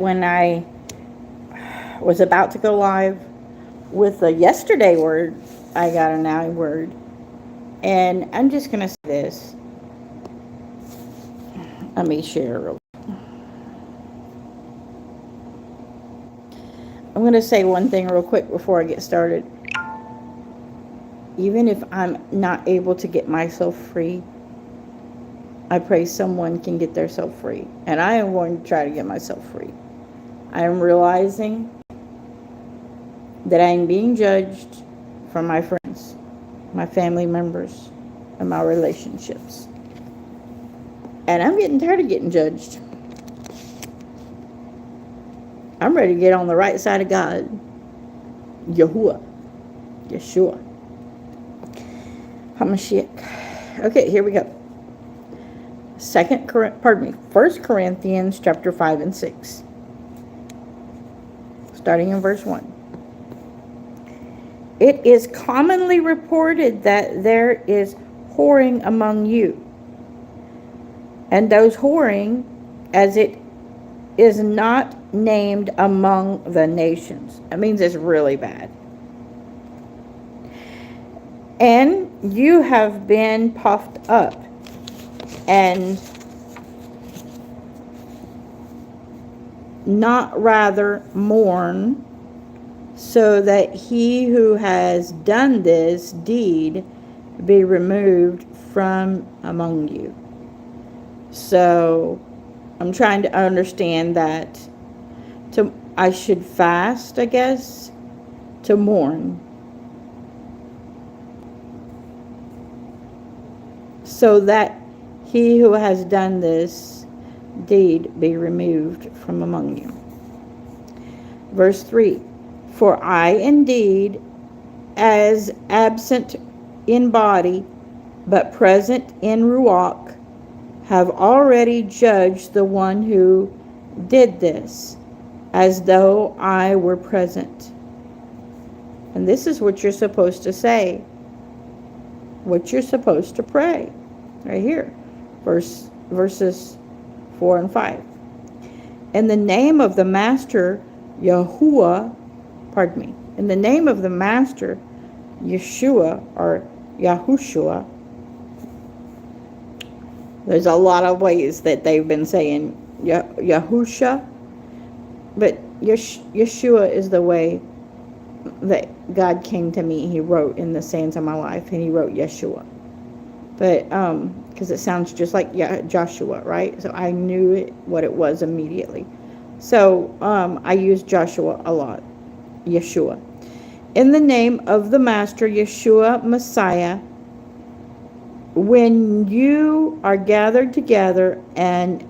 when I was about to go live with the yesterday word, I got a now word. And I'm just going to say this. Let me share. I'm going to say one thing real quick before I get started. Even if I'm not able to get myself free, I pray someone can get themselves free. And I am going to try to get myself free. I am realizing that I am being judged from my friends, my family members, and my relationships. And I'm getting tired of getting judged. I'm ready to get on the right side of God. Yahuah. Yeshua. HaMashiach. Okay, here we go. 1 Corinthians chapter 5 and 6. Starting in verse 1. It is commonly reported that there is whoring among you, and those whoring, as it is not named among the nations. That means it's really bad. And you have been puffed up and not rather mourn, so that he who has done this deed be removed from among you. So I'm trying to understand that I should fast, I guess, to mourn, so that he who has done this deed be removed from among you. Verse 3. For I indeed, as absent in body, but present in ruach, have already judged the one who did this, as though I were present. And this is what you're supposed to say, what you're supposed to pray, right here, verses 4 and 5. In the name of the Master Yahuah, in the name of the Master Yeshua or Yahushua. There's a lot of ways that they've been saying Yahusha, but Yeshua is the way that God came to me. He wrote in the sands of my life, and he wrote Yeshua. But because it sounds just like Joshua, right? So I knew what it was immediately. So I use Joshua a lot. Yeshua. In the name of the Master Yeshua Messiah, when you are gathered together, and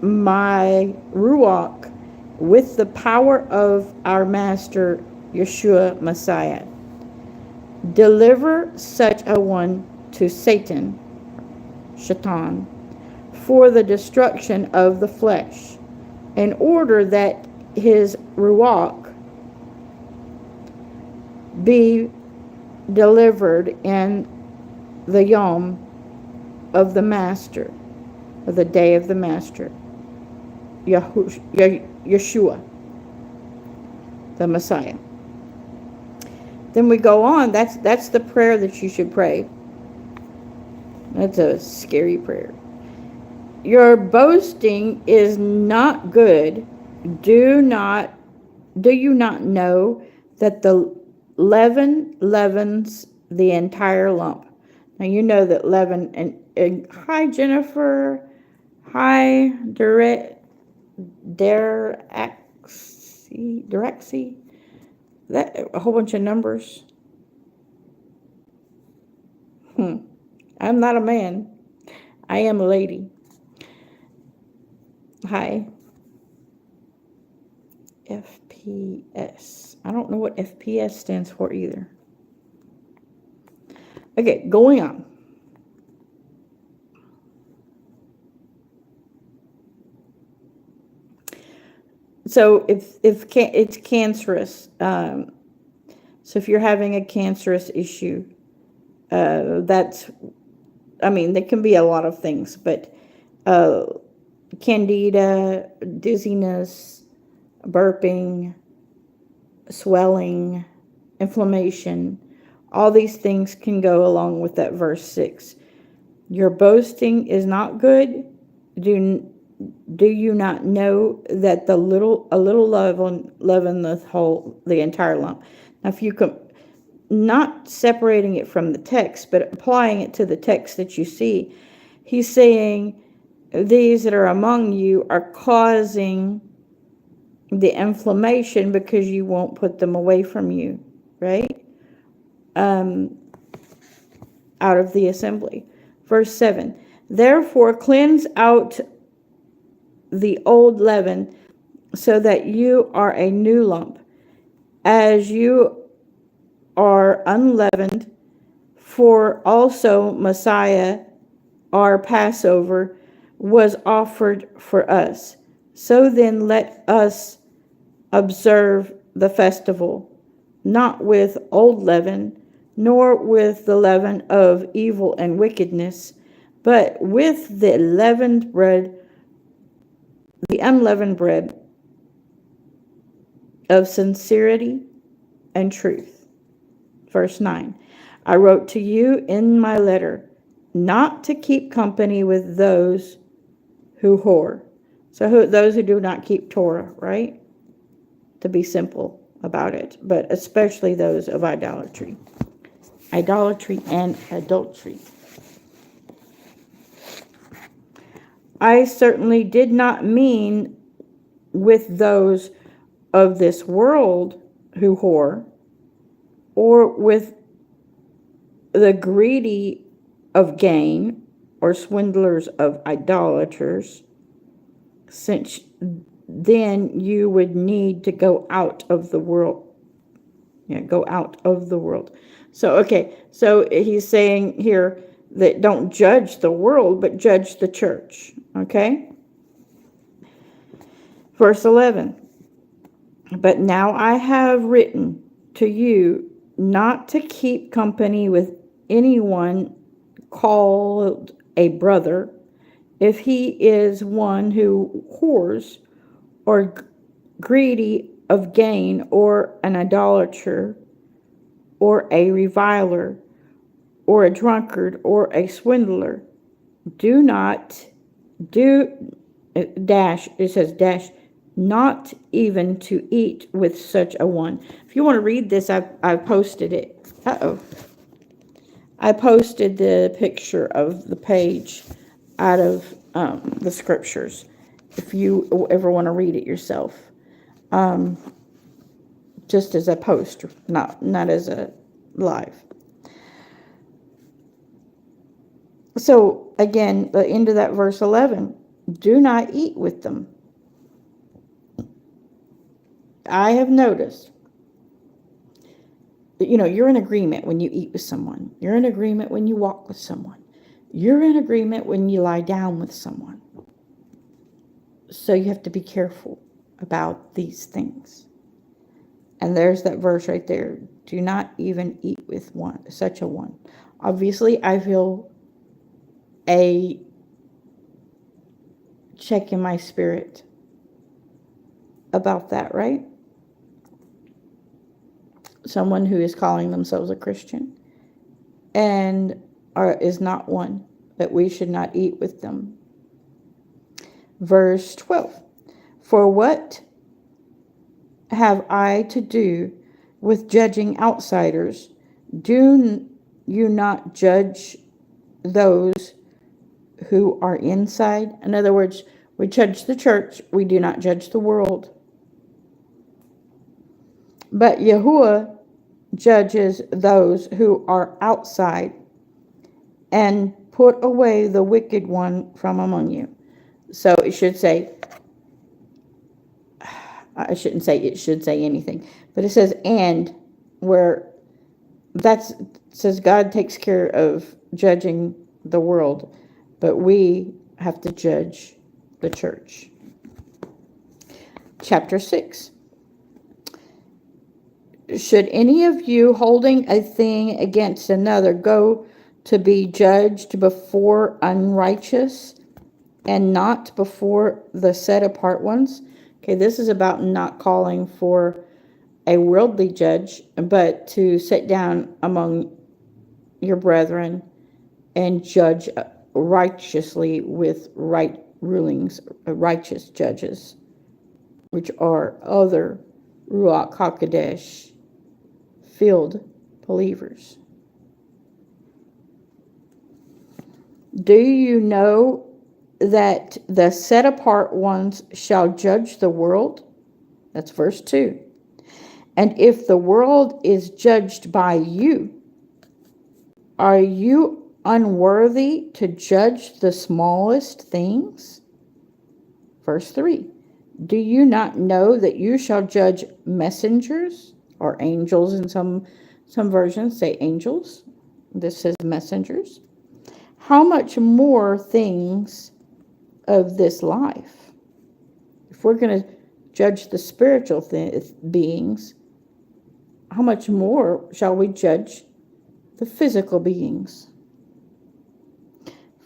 my Ruach, with the power of our Master Yeshua Messiah, deliver such a one to Satan, Shaitan, for the destruction of the flesh, in order that his Ruach be delivered in the Yom of the Master, or the day of the Master, Yeshua, the Messiah. Then we go on. That's the prayer that you should pray. That's a scary prayer. Your boasting is not good. Do you not know that the leaven leavens the entire lump? Now you know that leaven, and hi Jennifer, hi Direxy, that a whole bunch of numbers. I'm not a man. I am a lady. Hi. FPS. I don't know what FPS stands for either. Okay, going on. So if it's cancerous, so if you're having a cancerous issue, there can be a lot of things, but candida, dizziness, burping, swelling, inflammation. All these things can go along with that verse 6. Your boasting is not good. Do you not know that a little leaven the entire lump? Now, if you come, not separating it from the text, but applying it to the text that you see, he's saying these that are among you are causing the inflammation because you won't put them away from you, right? Out of the assembly. Verse 7. Therefore cleanse out the old leaven, so that you are a new lump, as you are unleavened. For also Messiah, our Passover, was offered for us. So then let us observe the festival, not with old leaven, nor with the leaven of evil and wickedness, but with the unleavened bread of sincerity and truth. Verse 9. I wrote to you in my letter not to keep company with those who whore. So those who do not keep Torah, right? To be simple about it, but especially those of idolatry and adultery. I certainly did not mean with those of this world who whore, or with the greedy of gain, or swindlers of idolaters, since then you would need to go out of the world. Go out of the world. So he's saying here that don't judge the world, but judge the church. Okay? Verse 11. But now I have written to you not to keep company with anyone called a brother, if he is one who whores, or greedy of gain, or an idolater, or a reviler, or a drunkard, or a swindler. Do not not even to eat with such a one. If you want to read this, I've posted it. I posted the picture of the page out of the scriptures, if you ever want to read it yourself. Just as a post, not as a live. So again, the end of that verse 11, do not eat with them. I have noticed that, you're in agreement when you eat with someone. You're in agreement when you walk with someone. You're in agreement when you lie down with someone. So you have to be careful about these things. And there's that verse right there. Do not even eat with such a one. Obviously, I feel a check in my spirit about that, right? Someone who is calling themselves a Christian and is not one, that we should not eat with them. Verse 12. For what have I to do with judging outsiders? Do you not judge those who are inside? In other words, we judge the church, we do not judge the world. But Yahuah judges those who are outside, and put away the wicked one from among you. So it should say, I shouldn't say it should say anything, but it says and, where that says God takes care of judging the world, but we have to judge the church. Chapter 6. Should any of you holding a thing against another go to be judged before unrighteous and not before the set apart ones. Okay, this is about not calling for a worldly judge, but to sit down among your brethren and judge righteously with right rulings, righteous judges, which are other Ruach HaKodesh filled believers. Do you know that the set apart ones shall judge the world? That's verse 2. And if the world is judged by you, are you unworthy to judge the smallest things? Verse 3. Do you not know that you shall judge messengers, or angels in some versions say angels? This says messengers. How much more things of this life? If we're going to judge the spiritual beings, how much more shall we judge the physical beings?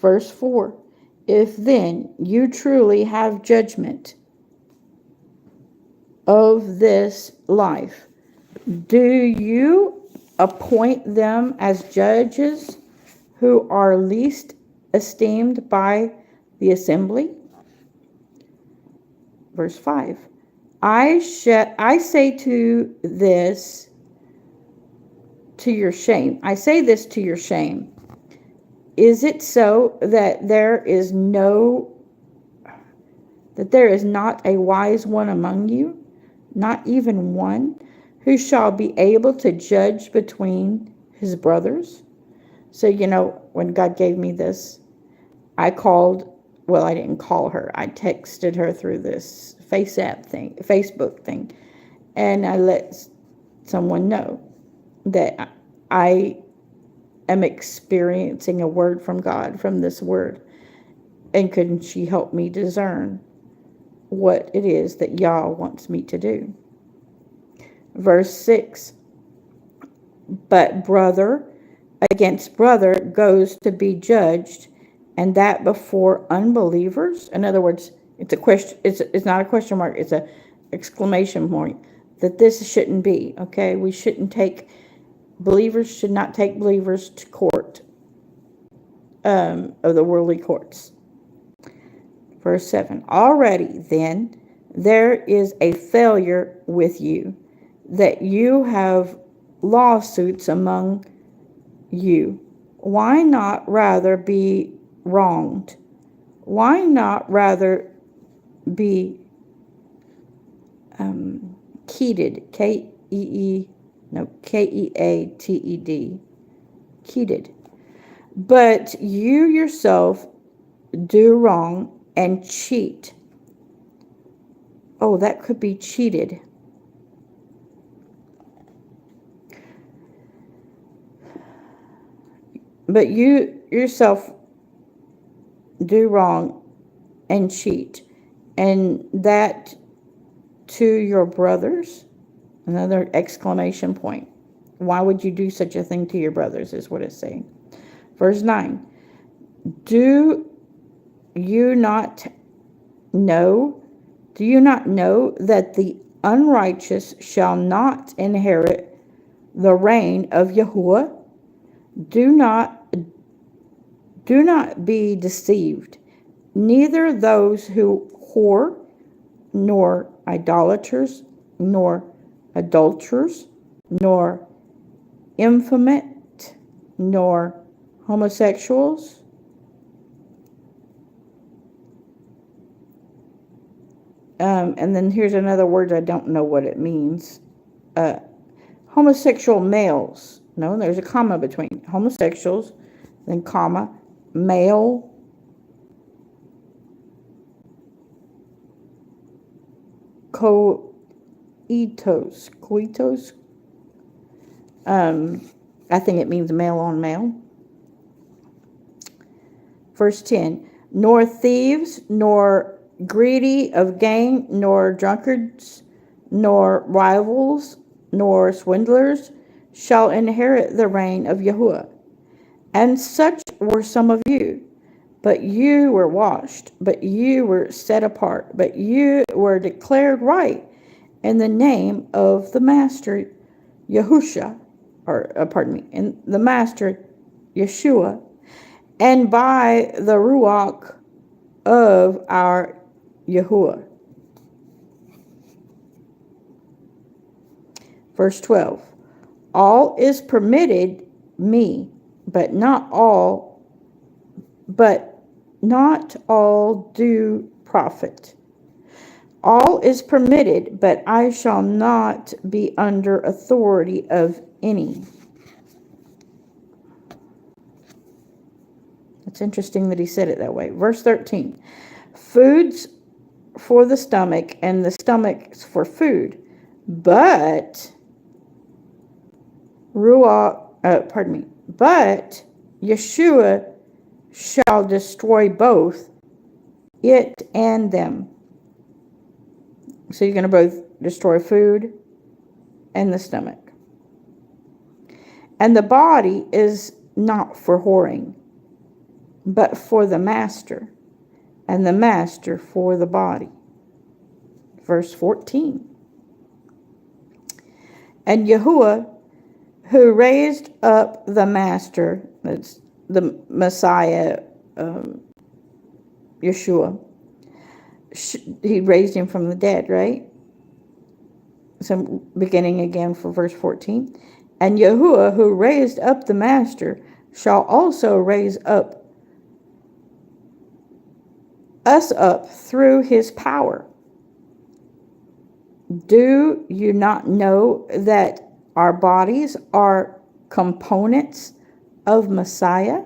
Verse 4. If then you truly have judgment of this life, do you appoint them as judges who are least esteemed by the assembly? Verse 5. I say to this to your shame. I say this to your shame. Is it so that there is not a wise one among you, not even one, who shall be able to judge between his brothers? So, when God gave me this, I didn't call her. I texted her through this Facebook thing, and I let someone know that I am experiencing a word from God from this word, and couldn't she help me discern what it is that Yah wants me to do? Verse 6. But brother against brother goes to be judged, and that before unbelievers. In other words, it's a question. It's not a question mark. It's a exclamation point. That this shouldn't be. Okay, believers should not take believers to court of the worldly courts. Verse 7. Already then there is a failure with you, that you have lawsuits among you. Why not rather be wronged? Why not rather be keated? Keated. Keated. But you yourself do wrong and cheat. Oh, that could be cheated. But you yourself do wrong and cheat, and that to your brothers. Another exclamation point. Why would you do such a thing to your brothers, is what it's saying. Verse 9. Do you not know that the unrighteous shall not inherit the reign of Yahuah? Do not be deceived. Neither those who whore, nor idolaters, nor adulterers, nor effeminate, nor homosexuals, and then here's another word I don't know what it means. Homosexual males. No, there's a comma between homosexuals, then comma, male, coitos. I think it means male on male. Verse 10. Nor thieves, nor greedy of gain, nor drunkards, nor rivals, nor swindlers shall inherit the reign of Yahuah. And such were some of you. but you were washed, but you were set apart, but you were declared right in the name of the Master Yahusha, in the Master Yeshua, and by the Ruach of our Yahuah. Verse 12. All is permitted me, but not all do profit. All is permitted, but I shall not be under authority of any. It's interesting that he said it that way. Verse 13. Foods for the stomach, and the stomach's for food, but but Yeshua shall destroy both it and them. So you're going to both destroy food and the stomach. And the body is not for whoring, but for the master, and the master for the body. Verse 14. And Yahuah, who raised up the master, that's the Messiah, Yeshua, he raised him from the dead, right? So beginning again for verse 14. And Yahuah, who raised up the master, shall also raise up us up through his power. Do you not know that our bodies are components of Messiah?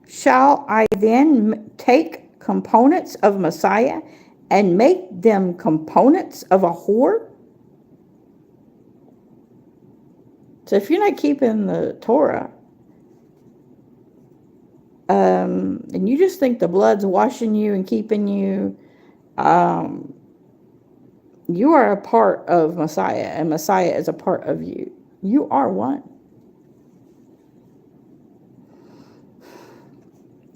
Shall I then take components of Messiah and make them components of a whore? So if you're not keeping the Torah, and you just think the blood's washing you and keeping you, you are a part of Messiah, and Messiah is a part of you. You are one.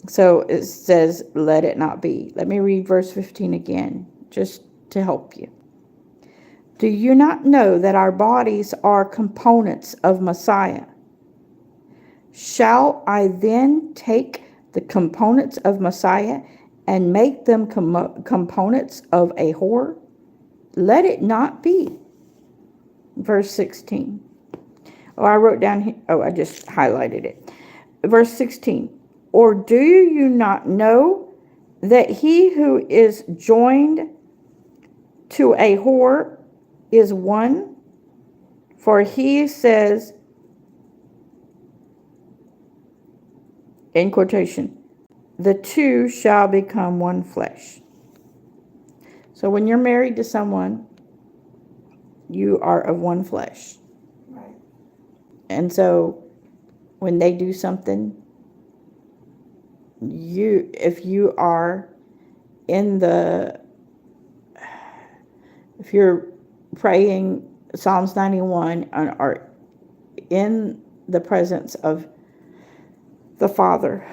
So it says, let it not be. Let me read verse 15 again, just to help you. Do you not know that our bodies are components of Messiah? Shall I then take the components of Messiah and make them components of a whore? Let it not be. Verse 16. I wrote down here. I just highlighted it. Verse 16. Or do you not know that he who is joined to a whore is one? For he says, in quotation, the two shall become one flesh. So when you're married to someone, you are of one flesh. Right. And so when they do something, if you're praying Psalms 91 are in the presence of the Father,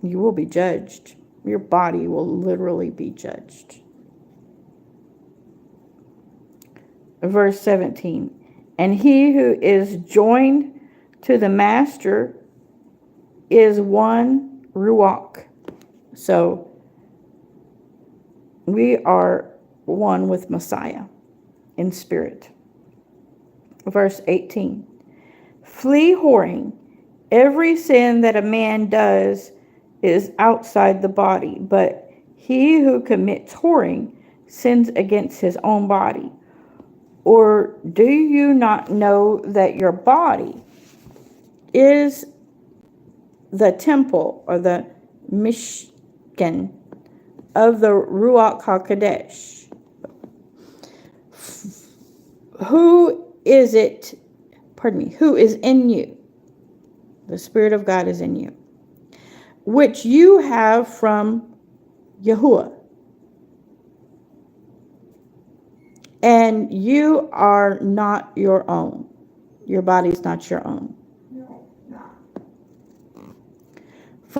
you will be judged. Your body will literally be judged. Verse 17. And he who is joined to the master is one Ruach. So we are one with Messiah in spirit. Verse 18. Flee whoring. Every sin that a man does is outside the body, but he who commits whoring sins against his own body. Or do you not know that your body is the temple or the Mishkan of the Ruach HaKodesh? Who is in you? The Spirit of God is in you, which you have from Yahuah. And you are not your own. Your body's not your own.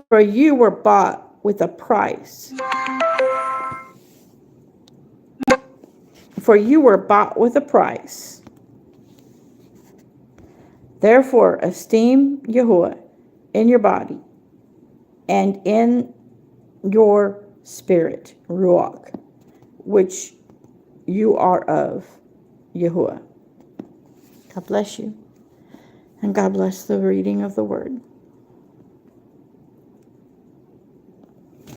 For you were bought with a price. For you were bought with a price. Therefore, esteem Yahuah in your body and in your spirit, Ruach, which you are of Yahuah. God bless you. And God bless the reading of the word.